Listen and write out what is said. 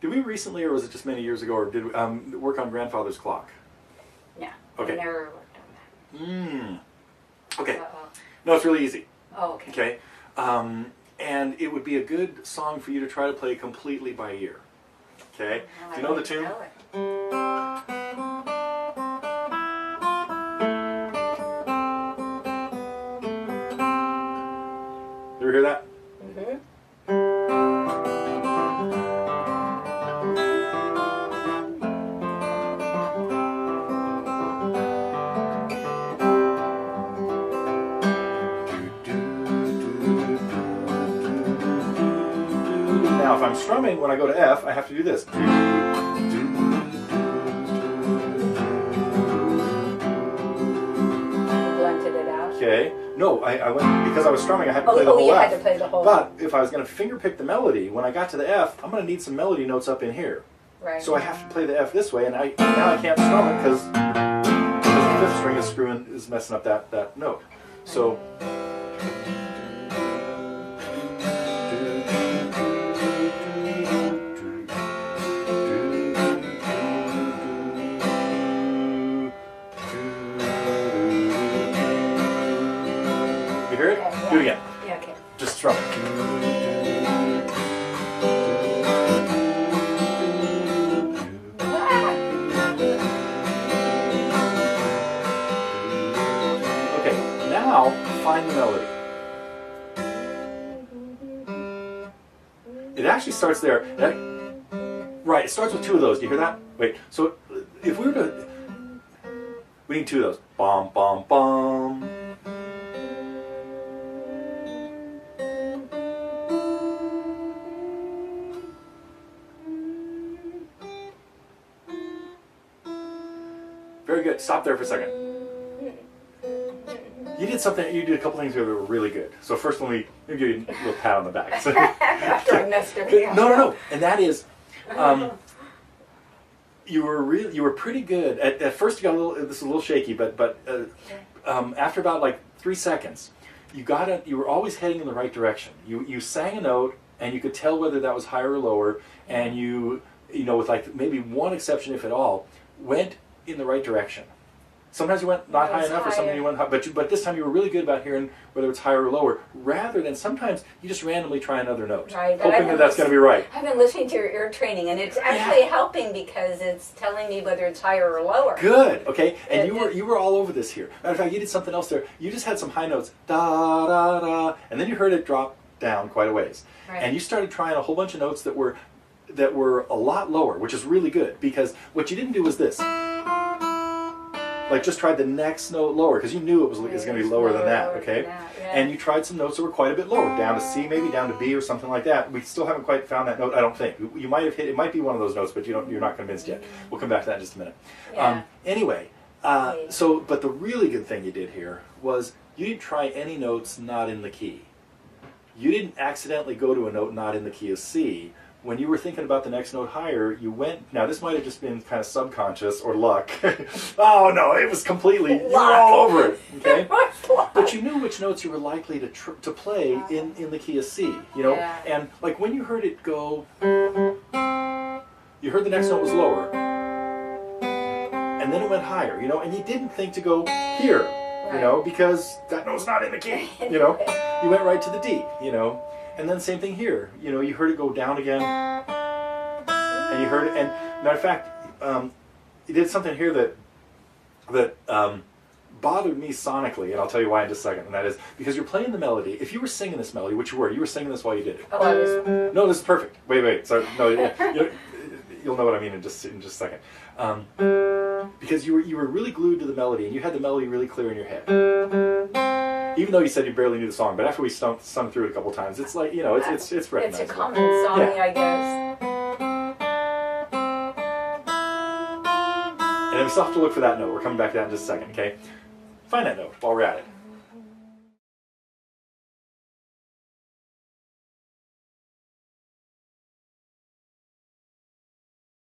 Did we recently, or was it just many years ago, or did we work on grandfather's clock? No. Okay. I never worked on that. Okay. Uh-oh. No, it's really easy. Oh, okay. Okay. And it would be a good song for you to try to play completely by ear. Okay. Well, Do you know the tune? know it. You ever hear that? Mm-hmm. Now, if I'm strumming, when I go to F, I have to do this. Blunted it out. Okay. No, I went, because I was strumming, I had to play the whole you F. had to play the whole. But if I was going to finger pick the melody, when I got to the F, I'm going to need some melody notes up in here. Right. So I have to play the F this way, and now I can't strum it because the fifth string is messing up that note. So. You hear it? Okay, yeah. Do it again. Yeah, okay. Just strum it. Okay, now find the melody. It actually starts there. Right, it starts with two of those. Do you hear that? Wait, so if we were to... We need two of those. Bom, bom, bom. Very good. Stop there for a second. You did something. You did a couple things that were really good. So first, let me give you a little pat on the back. So, After I messed everything up. no, and that is, you were pretty good. At first, you got a little. This is a little shaky, but after about like 3 seconds, you were always heading in the right direction. You sang a note, and you could tell whether that was higher or lower, and you know, with like maybe one exception, if at all, went in the right direction. Sometimes you went not high enough, or sometimes you went high, but this time you were really good about hearing whether it's higher or lower, rather than sometimes you just randomly try another note, Right, hoping that that's going to be right. I've been listening to your ear training, and it's actually helping because it's telling me whether it's higher or lower. Good, okay, and you were all over this here. Matter of fact, you did something else there. You just had some high notes, da da da, and then you heard it drop down quite a ways, Right. and you started trying a whole bunch of notes that were a lot lower, which is really good, because what you didn't do was this. Like just tried the next note lower, because you knew it was going to be lower than that, okay? And you tried some notes that were quite a bit lower, down to C, maybe down to B or something like that. We still haven't quite found that note, I don't think. You might have hit, it might be one of those notes, but you're not convinced yet. We'll come back to that in just a minute. Yeah. Anyway, but the really good thing you did here was you didn't try any notes not in the key. You didn't accidentally go to a note not in the key of C. When you were thinking about the next note higher, you went... Now, this might have just been kind of subconscious or luck. Oh, no, it was completely... You were all over it, okay? But you knew which notes you were likely to play in the key of C, you know? Yeah. And, like, when you heard it go... You heard the next note was lower. And then it went higher, you know? And you didn't think to go here, you know? Because that note's not in the key, you know? You went right to the D, you know? And then same thing here. You know, you heard it go down again, and you heard it. And matter of fact, you did something here that bothered me sonically, and I'll tell you why in just a second. And that is because you're playing the melody. If you were singing this melody, which you were singing this while you did it. Oh, I was... No, this is perfect. Wait. Sorry, no, you'll know what I mean in just a second. Because you were really glued to the melody, and you had the melody really clear in your head. Even though you said you barely knew the song, but after we sung through it a couple times, it's like, you know, it's recognizable. It's a common song, I guess. And we still have to look for that note. We're coming back to that in just a second, okay? Find that note while we're at it.